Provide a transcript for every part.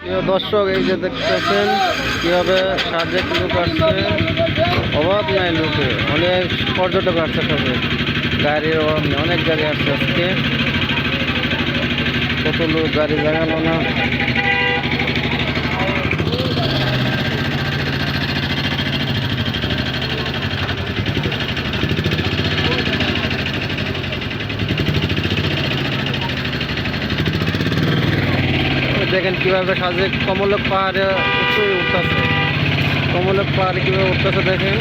প্রিয় দর্শক, এই যে দেখতেছেন কিভাবে সাজেক লোক আসছে, অভাব নাই লোকে, অনেক পর্যটক আসছে, সাজে গাড়ির অভাব নেই, অনেক গাড়ি আসছে আজকে। কত লোক, গাড়ি লাগানো না। দেখেন কিভাবে সাজেক কমলক পাহাড়ে উঠতেছে, কমলক পাহাড়ে কিভাবে উঠতেছে দেখেন।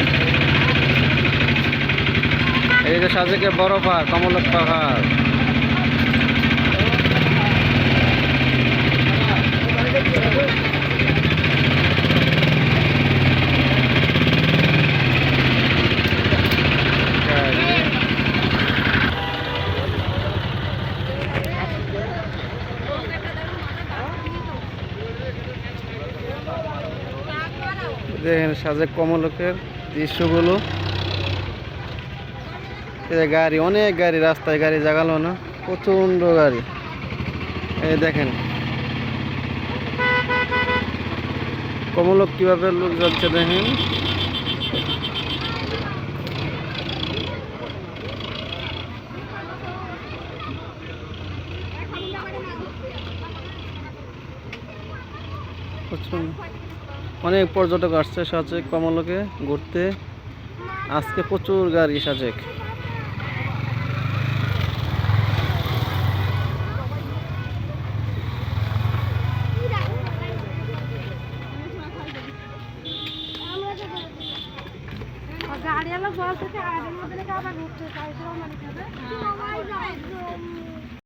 এই যে সাজেকের বড় পাহাড় কমলক পাহাড়। দেখেন সাজেক কমলকের দৃশ্যগুলো। গাড়ি, অনেক গাড়ি, রাস্তায় গাড়ি জাগালো না, প্রচন্ড গাড়ি। এই দেখেন কমলক কিভাবে লোক যাচ্ছে দেখেন। অনেক পর্যটক আসছে সাজেক কমলকে ঘুরতে, আজকে প্রচুর গাড়ি সাজেক। গাড়ি আলো বলতে আগে মধ্যে আবার ঘুরতে চাইছিল মানে